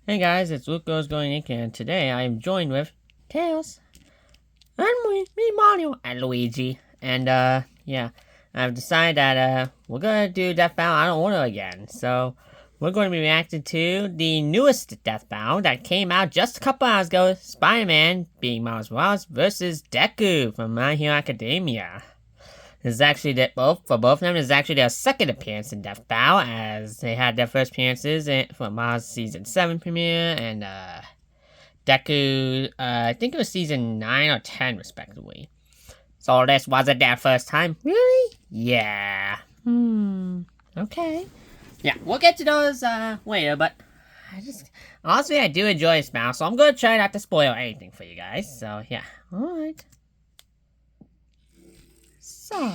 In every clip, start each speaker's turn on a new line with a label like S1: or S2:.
S1: Hey guys, it's Rose-Gorgon Inc. and today I am joined with Tails, and me, Mario, and Luigi. And yeah, I've decided that we're gonna do Deathbound out of order again. So we're going to be reacting to the newest Deathbound that came out just a couple hours ago. Spider-Man being Miles Morales versus Deku from My Hero Academia. This is actually both of them. This is actually their second appearance in Deathbound, as they had their first appearances for Mars season 7 premiere and Deku, I think it was season 9 or 10 respectively. So this wasn't their first time. Really? Yeah. Okay. Yeah, we'll get to those later, but honestly I do enjoy this mouse, so I'm gonna try not to spoil anything for you guys. So yeah. Alright. So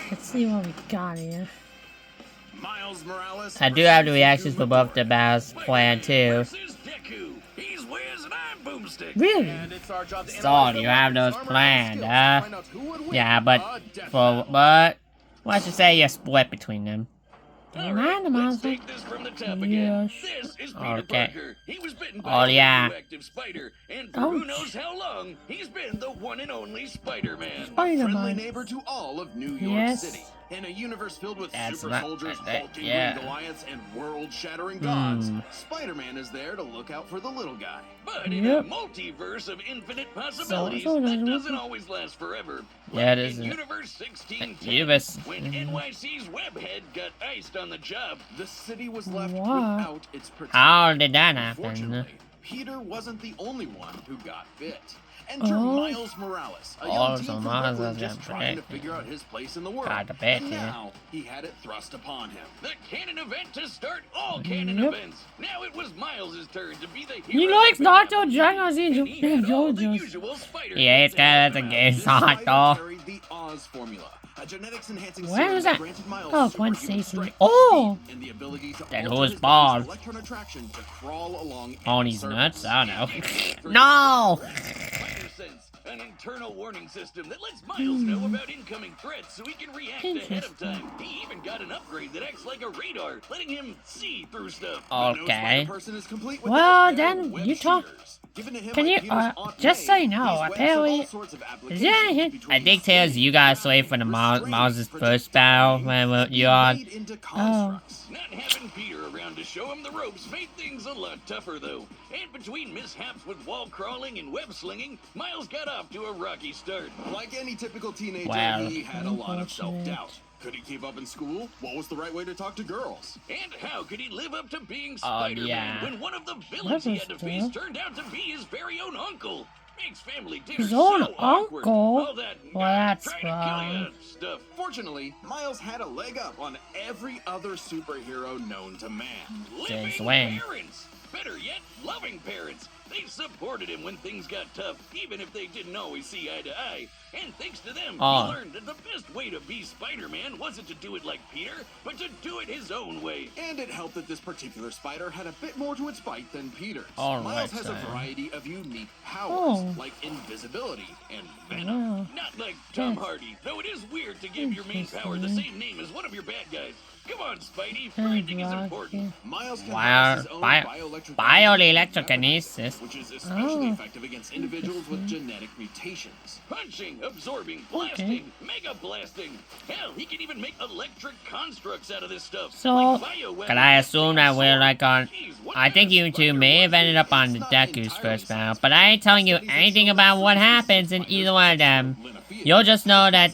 S1: let's see what we got here.
S2: Miles Morales.
S1: I do have the reactions for both the battles planned too. Really? So you have those planned, yeah, but let's just say you're split between them.
S3: Let's take this from the top again. This is Peter
S1: Okay.
S3: Parker. He was bitten
S1: Oh,
S3: by a
S1: yeah.
S3: radioactive spider, and for who knows how long, he's been the one and only Spider-Man.
S2: Friendly neighbor to all of New York City. In a universe filled with
S1: That's
S2: super
S1: right.
S2: soldiers, hulking
S1: Yeah.
S2: Goliaths, and world-shattering gods, Spider-Man is there to look out for the little guy.
S3: But in a multiverse of infinite possibilities, that doesn't always last forever.
S1: Yeah, it
S3: Like
S1: isn't.
S3: in Universe 1610,
S1: Universe.
S3: when NYC's webhead got iced on the job.
S2: The city was left without its protection.
S1: How did that happen?
S2: Unfortunately, Peter wasn't the only one who got bit. Enter Miles Morales, a young teen from Brooklyn just trying to figure out his place in the world. And now, he had it thrust upon him.
S3: The canon event to start all canon events. Now it was Miles' turn to be the hero.
S1: You likes Naruto Dragon's
S3: and he had all the
S1: JoJo's.
S3: usual spider
S1: Yeah, it's kind of a game song, though.
S2: Carried the Oz formula, a genetics enhancing
S1: Where is that?
S2: granted Miles
S1: Oh, Gwen
S2: superhuman
S1: Stacy.
S2: strength,
S1: Oh!
S2: speed, and the ability to
S1: Then
S2: alter
S1: who's
S2: his
S1: bald?
S2: body's electron attraction to crawl along
S1: On
S2: any
S1: his
S2: surface.
S1: nuts? I don't know. No!
S3: Spider sense, an internal warning system that lets Miles know about incoming threats so he can react ahead of time. He even got an upgrade that acts like a radar, letting him see through stuff.
S1: Okay.
S2: Well,
S1: then you talk. Can you, just so you know, apparently, is there anything? I think Tails, you guys wait for the Miles' first battle when you're on. Oh.
S3: Not having Peter around to show him the ropes made things a lot tougher, though. And between mishaps with wall crawling and web slinging, Miles got off to a rocky start.
S2: Like any typical teenager, he had a lot of self-doubt. Could he keep up in school? What was the right way to talk to girls?
S3: And how could he live up to being Spider-Man when one of the villains he had to face turned out to be his very own uncle? Makes family dinner
S1: His own
S3: so awkward.
S1: uncle?
S3: All that
S1: Well, that's
S3: trying to kill
S1: wrong.
S3: you stuff.
S2: Fortunately, Miles had a leg up on every other superhero known to man.
S3: Living
S1: Since when?
S3: parents. Better yet, loving parents. They supported him when things got tough, even if they didn't always see eye to eye. And thanks to them, he learned that the best way to be Spider-Man wasn't to do it like Peter, but to do it his own way.
S2: And it helped that this particular spider had a bit more to its bite than Peter's.
S1: All
S2: Miles
S1: right,
S2: has a
S1: then.
S2: variety of unique powers,
S1: Oh.
S2: like invisibility and venom.
S3: Not like Tom Hardy, though it is weird to give your main power the same name as one of your bad guys. Come on, Spidey, finding is important.
S2: Miles can harness his own
S1: bioelectrokinesis.
S2: which is especially effective against individuals with genetic mutations.
S3: Punching, absorbing, blasting, mega blasting. Hell, he can even make electric constructs out of this stuff.
S1: So,
S3: like bioweapons.
S1: can I assume that we're like on...
S3: Jeez, what
S1: I think
S3: kind of
S1: you two
S3: spider
S1: may have
S3: was
S1: ended up on the Deku's first battle, but I ain't telling you anything about what happens in either one of them. You'll just know that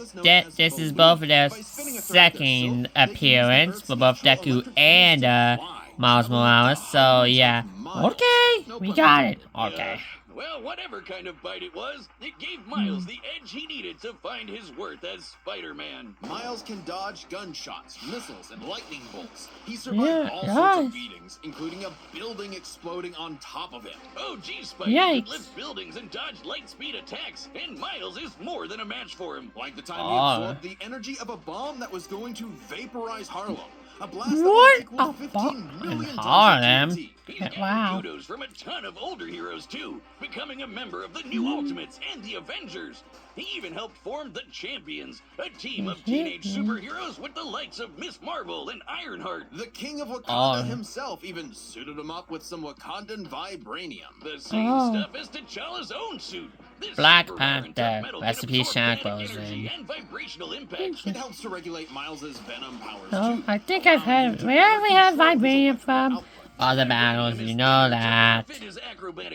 S1: this is both of their second appearance for both Deku and Miles Morales, so yeah. Okay, we got it. Okay.
S3: Well, whatever kind of bite it was, it gave Miles the edge he needed to find his worth as Spider-Man.
S2: Miles can dodge gunshots, missiles, and lightning bolts. He survived all sorts of beatings, including a building exploding on top of him.
S3: Oh, geez, Spidey could lift buildings and dodge light speed attacks, and Miles is more than a match for him.
S2: Like the time he absorbed the energy of a bomb that was going to vaporize Harlem. A blast that would equal 15 million tons of TNT.
S3: He's gained
S1: Wow.
S3: kudos from a ton of older heroes too, becoming a member of the New Ultimates and the Avengers. He even helped form the Champions, a team of teenage superheroes with the likes of Miss Marvel and Ironheart.
S2: The king of Wakanda himself even suited him up with some Wakandan vibranium.
S3: The same stuff as T'Challa's own suit. This
S1: Black
S3: super rare and tough
S1: Panther,
S3: metal can
S1: recipe
S3: absorb kinetic
S1: shackles
S3: energy
S1: and...
S3: and vibrational impacts.
S2: It helps to regulate Miles's venom powers
S1: Oh,
S2: too.
S1: I think I've heard of where we have vibranium from. Other battles, you know that.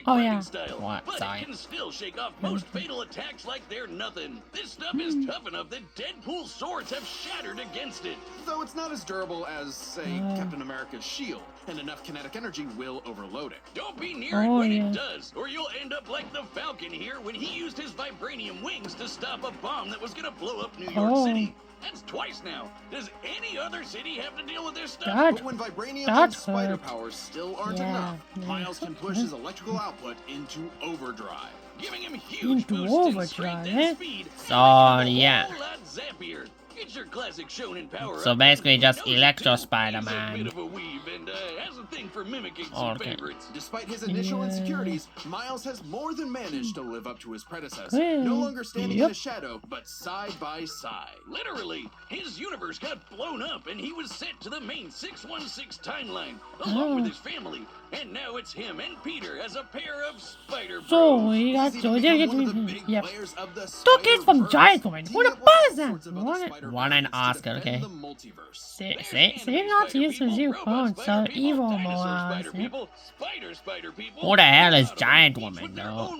S1: Oh yeah. What?
S3: But
S1: Sorry.
S3: it can still shake off most fatal attacks like they're nothing. This stuff is tough enough that Deadpool's swords have shattered against it.
S2: Though it's not as durable as, say, Captain America's shield, and enough kinetic energy will overload it.
S3: Don't be near it when it does, or you'll end up like the Falcon here when he used his vibranium wings to stop a bomb that was gonna blow up New York City. That's twice now. Does any other city have to deal with this stuff?
S2: But when vibranium and spider powers still aren't enough, Miles can push his electrical output into overdrive,
S3: giving him huge boosts in strength and speed.
S1: So yeah.
S3: Zappier. It's your classic shonen power.
S1: So basically just Electro Spider-Man.
S3: He's a bit of a weeb and has a thing for mimicking some favorites.
S2: Despite his initial insecurities, Miles has more than managed to live up to his predecessor. No longer standing in the shadow, but side by side.
S3: Literally, his universe got blown up and he was sent to the main 616 timeline, along with his family. And now it's him and Peter as a pair of Spider Bros.
S1: So we got yep. Two kids from Giant Woman. Who the fuck is that? Won an Oscar, okay. Say not to use your phone, so evil more. Who the hell is Giant Woman, though?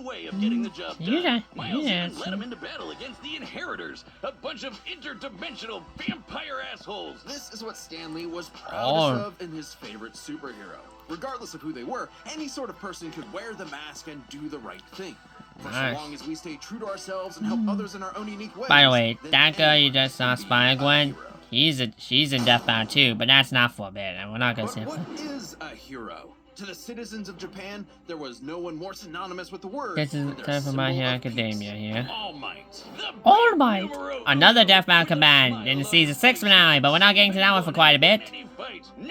S3: Miles even led him into battle against the Inheritors, a bunch of interdimensional vampire assholes.
S2: This is what Stan Lee was proudest of in his favorite superhero. Regardless of who they were, any sort of person could wear the mask and do the right thing. For so long as we stay true to ourselves and help others in our own unique ways.
S1: By the way, that girl you just saw, Spider-Gwen, she's in Deathbound too, but that's not forbidden. We're not gonna say
S2: what is a hero? To the citizens of Japan, there was no one more synonymous with the word.
S1: This is time for My Hero Academia here.
S3: All Might.
S1: All Might! Another Deathbound command in the season 6 finale, but we're not getting to that one for quite a bit.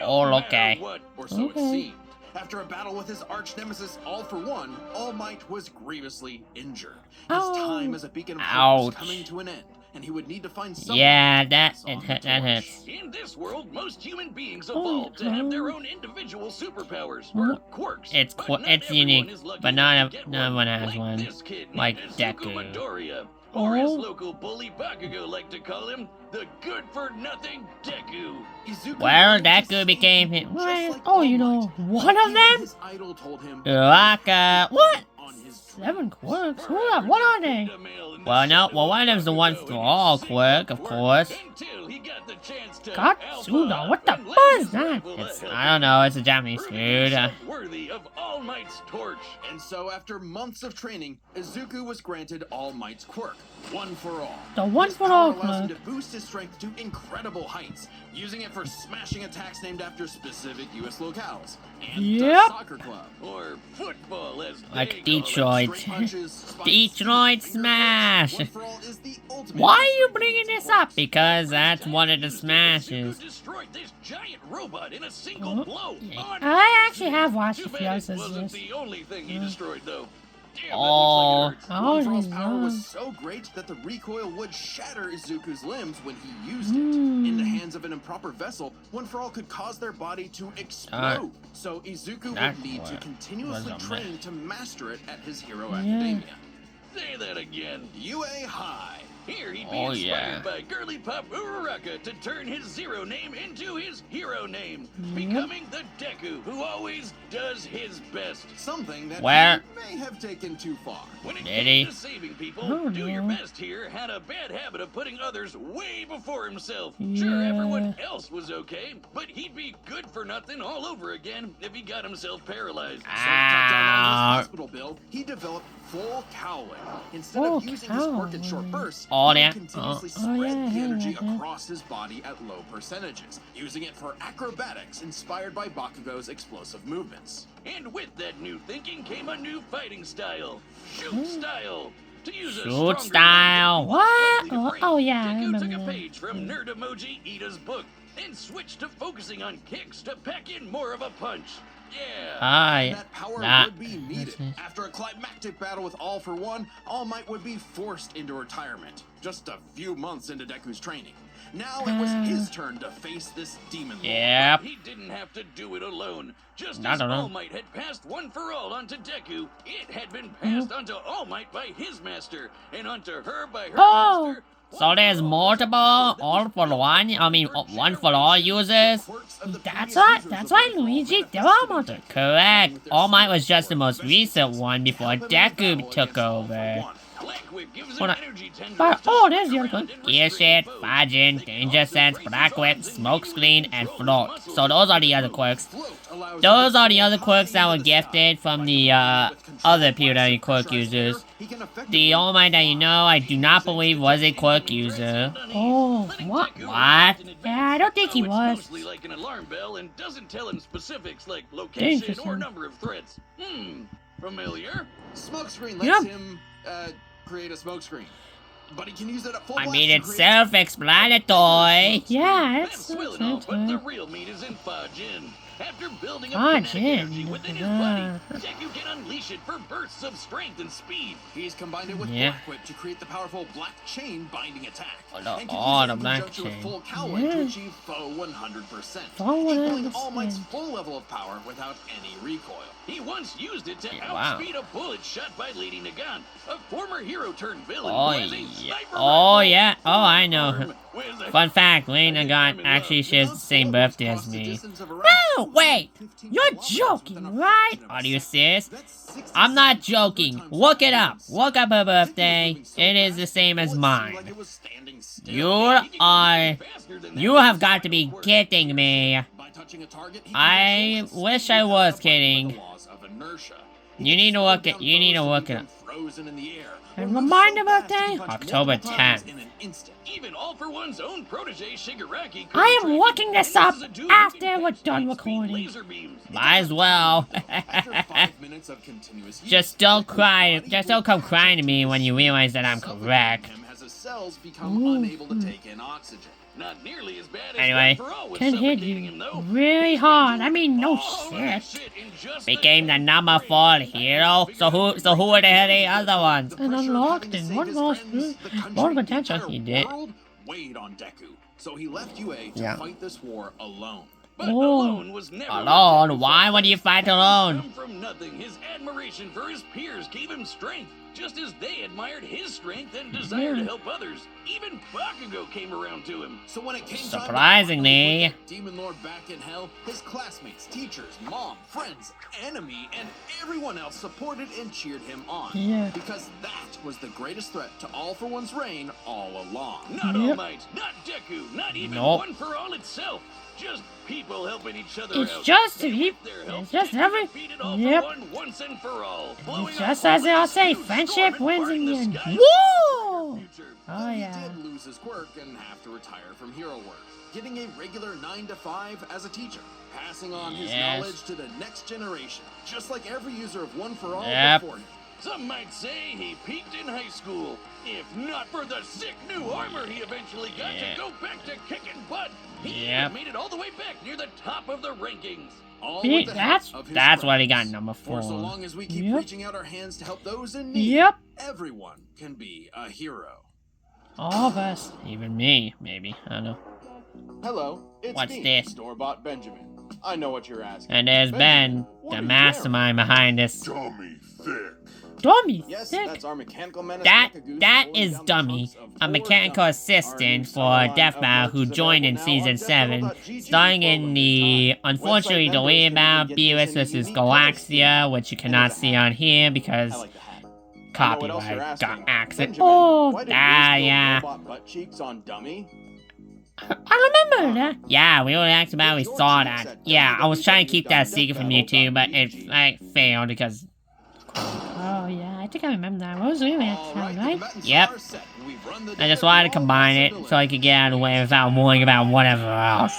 S1: Oh, okay.
S2: Or so it seemed. After a battle with his arch nemesis All For One, All Might was grievously injured. His time as a beacon of hope was coming to an end, and he would need to find someone.
S1: Yeah, that hurts.
S3: In this world, most human beings evolved to have their own individual superpowers or quirks.
S1: It's unique, but not everyone has one. Like Deku.
S3: Or as local bully Bakugo like to call him, the good-for-nothing Deku.
S1: Well, Deku became him. Oh, you know, one of them? What? 7 quirks? What are they? Well, no, one of them's the one for all quirk, of course. Katsuda, what the fuck is that? I don't know, it's a Japanese food.
S3: Worthy of All Might's torch.
S2: And so after months of training, Izuku was granted All Might's quirk, One for All.
S1: The One for All
S2: allows him to boost his strength to incredible heights, using it for smashing attacks named after specific US locales. And soccer club.
S3: Or football as
S1: like Detroit. Detroit Smash! Why are you bringing this up? Because that's one of the smashes.
S3: Destroyed this giant robot in a single blow.
S1: I actually have watched a few
S3: episodes. Wasn't the only thing he destroyed though. Damn,
S1: oh,
S2: One For All's power was so great that the recoil would shatter Izuku's limbs when he used it. In the hands of an improper vessel, One For All could cause their body to explode. So Izuku would need to continuously train to master it at his Hero Academia.
S3: Say that again.
S2: UA High.
S3: Here he'd be inspired by girly pop Uraraka to turn his zero name into his hero name, becoming the Deku who always does his best.
S2: Something that he may have taken too far.
S3: When it came to saving people, Do Your Best here had a bad habit of putting others way before himself. Sure, everyone else was okay, but he'd be good for nothing all over again if he got himself paralyzed.
S2: So to cut down on his hospital bill, he developed full cowling. Instead of using his quirk in short bursts, he would continuously spread the energy across his body at low percentages, using it for acrobatics inspired by Bakugo's explosive movements.
S3: And with that new thinking came a new fighting style, shoot style. To use
S1: shoot style. What? Oh yeah.
S3: Deku took a page from Nerd Emoji Ida's book and switched to focusing on kicks to pack in more of a punch. Yeah.
S2: And that power would be needed. After a climactic battle with All for One, All Might would be forced into retirement, just a few months into Deku's training. Now it was his turn to face this demon lord.
S1: Yep.
S3: He didn't have to do it alone. Just as All Might had passed One for All onto Deku, it had been passed onto All Might by his master, and onto her by her master.
S1: So there's multiple All for One, I mean One for All users? That's why Luigi did almost correct. All Might was just the most recent one before Deku took over. But there's the other one. Gear Shift, Fajin, Danger Sense, Black Whip, Smoke Screen, and Float. So those are the other quirks. Those are the other quirks that were gifted from the other Pewdiepie quirk users. The All Might that you know, I do not believe was a quirk user. Oh, what? What? Yeah, I don't think he was.
S3: Like an alarm bell and doesn't tell him specifics like location or number of threats. Familiar?
S2: Smokescreen lets him create a smokescreen, but he can use it at full blast.
S1: I mean, it's self-explanatory. Yeah,
S3: that's well enough, but the real meat is in Fajin. After building up kinetic energy within his body, Deku can unleash it for bursts of strength and speed.
S2: He's combined it with Black Whip to create the powerful Black Chain binding attack.
S1: The
S2: Black Chain. With full Cowling to achieve foe 100%. Equaling All Might's full level of power without any recoil.
S3: He once used it to outspeed a bullet shot by Lady Nagan, a former hero turned villain.
S1: Oh I know. Fun fact, Lady Nagan actually shares the same birthday as me. Oh, wait! You're joking, right? Are you serious? I'm not joking. Look it up. Look up her birthday. It is the same as mine. You have got to be kidding me. I wish I was kidding. You need to look it up. And remind him of day? October 10th.
S3: Even All for One's own protege Shigaraki.
S1: I am looking this up after we're done recording. Might as well. Just don't cry. Just don't come crying to me when you realize that I'm correct.
S3: Not nearly as bad as
S1: anyway, can hit you really hard. I mean, no shit. Became the number 4 hero. So who are the hell the other ones? And unlocked it. What lost? More potential. He did.
S2: Weighed on Deku, so he left UA to fight this war alone.
S3: But alone was never
S1: alone. Why would you fight alone?
S3: From nothing, his admiration for his peers gave him strength, just as they admired his strength and desire to help others. Even Bakugo came around to him.
S2: So when it came
S1: surprisingly,
S2: Demon Lord back in hell, his classmates, teachers, mom, friends, enemy, and everyone else supported and cheered him on. Yeah. Because that was the greatest threat to All for One's reign all along.
S3: Not All Might, not Deku, not even One for All itself. Just people helping each other out.
S1: It's just every. Yep.
S3: Once and for all.
S1: It's just as they all say, friendship wins in the end. Woo! Oh yeah.
S2: He did lose his quirk and have to retire from hero work, getting a regular 9 to 5 as a teacher, passing on his knowledge to the next generation, just like every user of One for All before him.
S3: Some might say he peaked in high school. If not for the sick new armor he eventually got to go back to kicking butt, he made it all the way back near the top of the rankings.
S1: That's why he got number 4.
S2: For so long as we keep reaching out our hands to help those in need, everyone can be a hero.
S1: All of us. Even me, maybe. I don't know.
S2: Hello, it's me, Store-Bought Benjamin. I know what you're asking.
S1: And there's Ben, the mastermind behind this.
S4: Dummy thick.
S1: Dummy
S2: yes,
S1: thick?
S2: That's our mechanical menace.
S1: That is Dummy, a mechanical assistant for Death Battle who joined in Season 7, starring in the unfortunately delayed battle Beerus vs. Galaxia, which you cannot see on here because copyright got accident. Oh, yeah. I remember that. Yeah, we were acting about we saw that. Yeah, I was trying to keep that secret from you too, but it failed because. Oh yeah, I think I remember that. What was we actually, right? Yep. I just wanted to combine it so I could get out of the way without worrying about whatever else.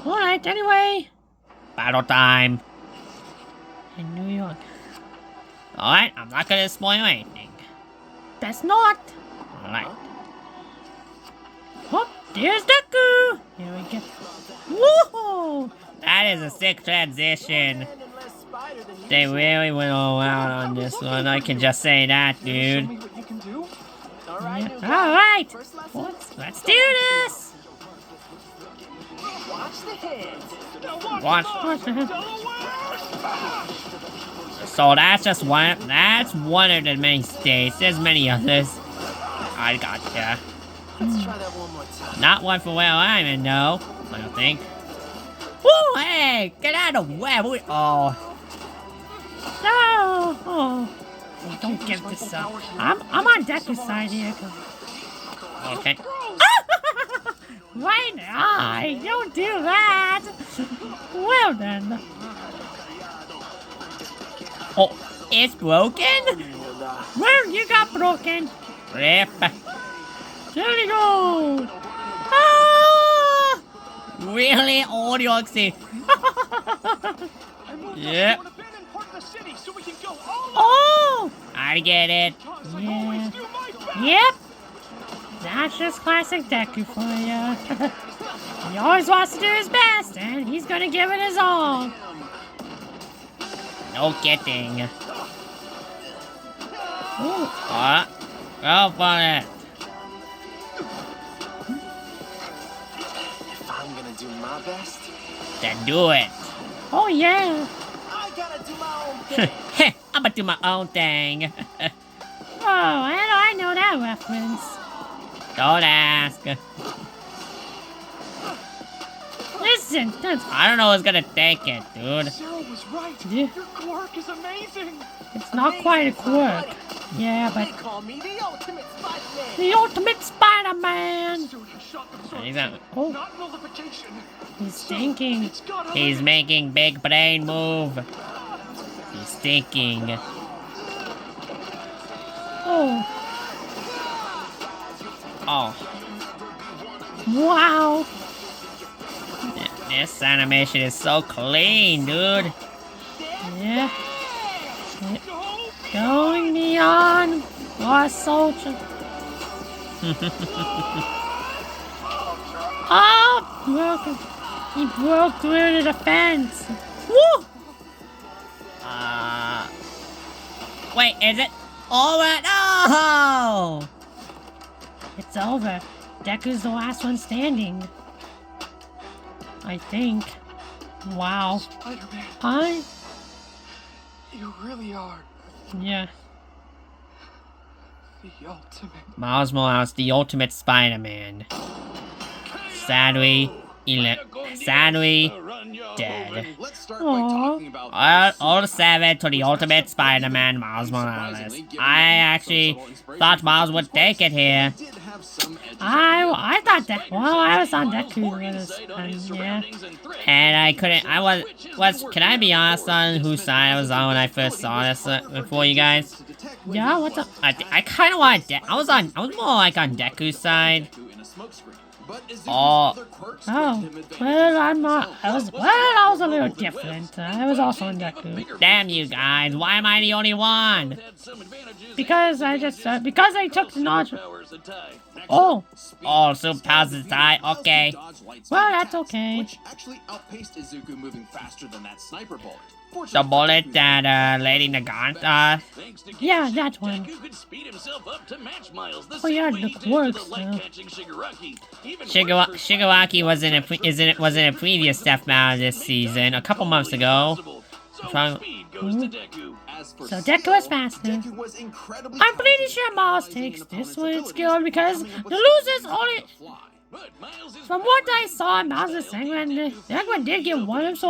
S1: Alright, anyway. Battle time. In New York. Alright, I'm not gonna spoil anything. That's not. Alright. Oh, there's Deku! Here we go. Woohoo! is a sick transition. They really went all out on this one. I can just say that, dude. Alright! Let's do this! Watch the hit. So that's just one. That's one of the many states. There's many others. I gotcha.
S4: Let's try that one more time.
S1: Not one for where I'm in, though. I don't think. Woo! Hey! Get out of the way! Oh. No! Oh. Don't give this up. I'm on Deku's side here. Okay. Right eye! Don't do that! Well then. Oh, it's broken? Well, you got broken. Rip. There you go! Ah! Really? All the oxy. Yep. Oh! I get it. Yeah. Yep. That's just classic Deku for ya. He always wants to do his best, and he's gonna give it his all. No kidding. Ooh. Go for it.
S4: If I'm gonna do my best,
S1: Then do it. Oh yeah.
S4: I gotta do my own thing.
S1: I'm gonna do my own thing. Oh, I know that reference. Don't ask. Listen, I don't know who's gonna take it, dude.
S4: Sarah was right.
S1: Yeah.
S4: Your quirk is amazing.
S1: It's not quite a quirk. Yeah,
S4: They
S1: but
S4: call me the ultimate Spider-Man.
S1: the ultimate Spider-Man.
S4: He's
S1: Oh,
S4: not nullification.
S1: he's thinking.
S4: It's gotta
S1: He's making big brain move. He's thinking. Oh. Oh. Wow. This animation is so clean, dude. Yeah. Going beyond our soldier. Oh, broken. He broke through the defense. Woo! Wait, is it over? No! It's over. Deku's the last one standing. I think. Wow.
S4: Spider-Man, you really are
S1: Yeah.
S4: the ultimate.
S1: Miles Morales, the ultimate Spider-Man. Sadly, dead.
S2: Let's start by
S1: Aw.
S2: talking about
S1: All 7 to the ultimate Spider-Man, Miles Morales. I actually thought Miles would take it here.
S2: did have some edges.
S1: I thought that. Well, I was on Deku this time, yeah. And I couldn't. I was. Can I be honest on whose side I was on when I first saw this before you guys? Yeah, what's up? I kind of wanted. I was more like on Deku's side.
S2: In a smokescreen. But Izuku's
S1: Oh.
S2: other quirks
S1: Oh,
S2: grant him advantages
S1: well, I'm not.
S2: himself.
S1: I was a little different. I was also on Deku. Damn you guys! Why am I the only one? Because I because I took the notch. Oh, superpowers is die. Okay.
S2: Dodge light
S1: Well,
S2: speed
S1: that's
S2: attacks,
S1: okay.
S2: Which actually outpaced Izuku moving faster than that sniper bullet.
S1: The bullet that Lady Nagant. Yeah, that one.
S3: Deku could speed himself up to match Miles the
S1: Oh, yeah,
S3: same way
S1: the
S3: he did to
S1: quirks,
S3: the light-catching Shigaraki. Even worse for
S1: Shigaraki was in a previous Death Battle this season, a couple months ago.
S3: So
S1: Try-
S3: speed goes to Deku.
S2: As for
S1: So
S2: skill,
S1: Deku is faster.
S2: Deku was incredibly
S1: I'm pretty
S2: talented
S1: sure
S2: at
S1: Miles
S2: utilizing
S1: takes
S2: an
S1: this
S2: opponent's
S1: one
S2: abilities
S1: skill because
S2: and coming up
S1: the
S2: with
S1: losers
S2: solutions
S1: only.
S2: on the fly.
S3: But Miles is
S1: From what I saw in Miles' segment, Deku did get one of them, so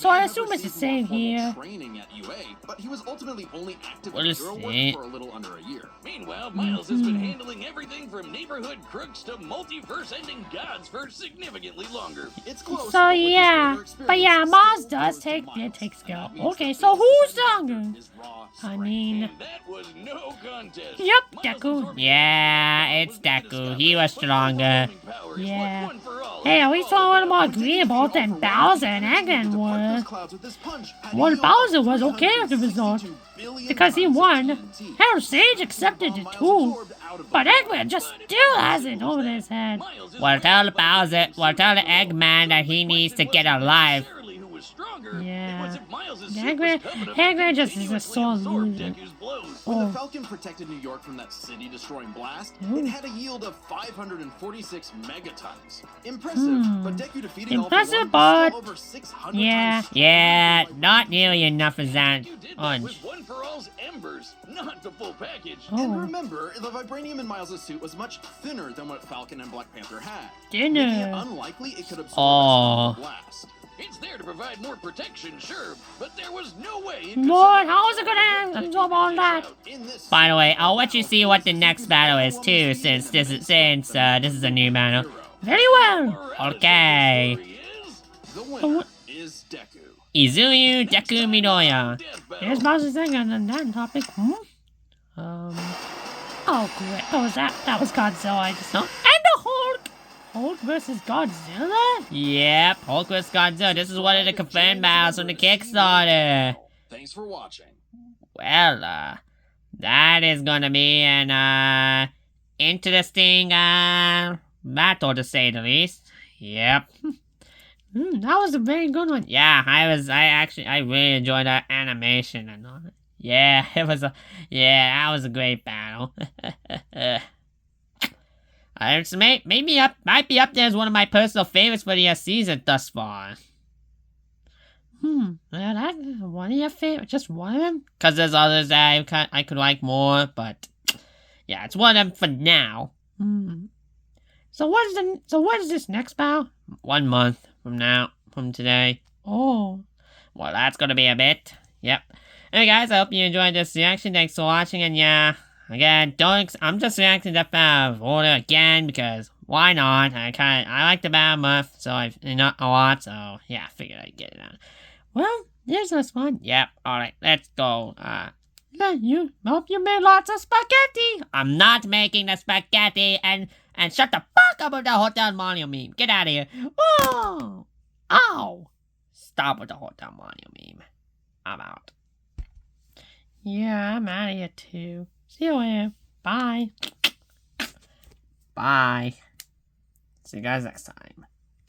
S1: I assume it's the same here.
S2: Training at UA, but he was ultimately only active
S1: We'll
S2: in hero work
S1: see.
S2: for a little under a year.
S3: Meanwhile, Miles has been handling everything from neighborhood crooks to multiverse-ending gods for significantly longer.
S2: It's close.
S1: So
S2: but with his
S1: yeah,
S2: greater
S1: but yeah,
S2: experience,
S1: Miles
S2: it's
S1: does
S2: close
S1: take
S2: to Miles.
S1: skill.
S2: That means
S1: Okay,
S2: that
S1: so
S2: his
S1: who's
S2: strength
S1: stronger?
S2: is raw
S1: I
S2: strength.
S1: mean,
S3: And that was no contest.
S1: yep,
S3: Miles
S1: Deku.
S3: absorbed
S1: Yeah, it's
S3: was
S1: Deku. He was stronger.
S3: overwhelming power is
S1: Yeah.
S3: what one for all
S1: Hey,
S3: is
S1: at least
S3: all
S1: one more
S3: about.
S1: agreeable than Bowser and Eggman
S2: Depart
S1: were.
S2: those clouds with this punch. Had
S1: Well,
S2: healed
S1: Bowser
S2: up
S1: was okay with the result
S2: 362 billion
S1: because he
S2: tons of
S1: won.
S2: TNT.
S1: Hell, Sage accepted it too. But Eggman just still has it over his head. Well, tell Bowser, tell the Eggman that he needs to get alive.
S3: longer.
S5: Yeah.
S3: It was if Miles' suit
S5: Hagrid-
S3: was tough enough
S5: Hagrid
S3: to
S5: just is a
S3: continuously
S5: sore
S3: absorb
S5: loser.
S3: Deku's blows.
S2: When
S5: Oh.
S2: the Falcon protected New York from that city-destroying blast,
S5: Ooh.
S2: it had a yield of 546 megatons. Impressive, but Deku defeating
S5: Impressive,
S2: all for one was
S5: but-
S2: still over 600
S5: Yeah.
S2: times stronger
S1: Yeah,
S2: than
S1: not nearly enough as that
S3: Deku did that
S1: punch.
S3: with One for All's embers, not the full package.
S5: Oh.
S2: And remember, the vibranium in Miles' suit was much thinner than what Falcon and Black Panther had,
S5: Thinner.
S2: making it unlikely it could absorb
S1: Oh.
S2: a strong blast.
S3: It's there to provide more protection, sure, but there was no way it
S5: Lord,
S3: survive
S5: how is it
S3: the
S5: gonna
S3: power that
S5: absorb
S3: Deku
S5: all
S3: could
S5: that?
S3: dish out.
S2: In this
S1: By the way,
S2: suit,
S1: I'll let you see what the next battle is too, since this is a new battle.
S5: Very well.
S3: Morale of
S1: Okay.
S3: the story is
S2: The winner is Deku.
S1: Izuyu Deku Midoriya.
S3: death battle.
S5: Here's Bowser's thing on that topic. Oh, great. Oh, was that? That was Godzilla. I just know. And the Hulk. Hulk versus Godzilla?
S1: Yep, Hulk vs. Godzilla. This is one of the confirmed battles from the Kickstarter.
S2: Thanks for watching.
S1: Well, that is gonna be an, interesting, battle to say the least. Yep.
S5: That was a very good one.
S1: Yeah, I really enjoyed that animation and all that. Yeah, that was a great battle. It's might be up there as one of my personal favorites for the season thus far.
S5: Well, that one of your favorite, just one of them.
S1: Cause there's others that I could like more, but yeah, it's one of them for now.
S5: So what is this next battle?
S1: 1 month from today.
S5: Oh,
S1: Well, that's gonna be a bit. Yep. Anyway, guys, I hope you enjoyed this reaction. Thanks for watching, and yeah, again, I'm just reacting to Death of Order again because why not? I like the battle muff, so I've not a lot, so yeah, I figured I'd get it on.
S5: well, there's this one.
S1: Yep. All right, let's go.
S5: Yeah, you hope you made lots of spaghetti.
S1: I'm not making the spaghetti, and shut the fuck up with the Hotel Mario meme. Get out of here.
S5: Oh, ow.
S1: Stop with the Hotel Mario meme. I'm out.
S5: Yeah, I'm out of here too. See you later. Bye.
S1: Bye. See you guys next time.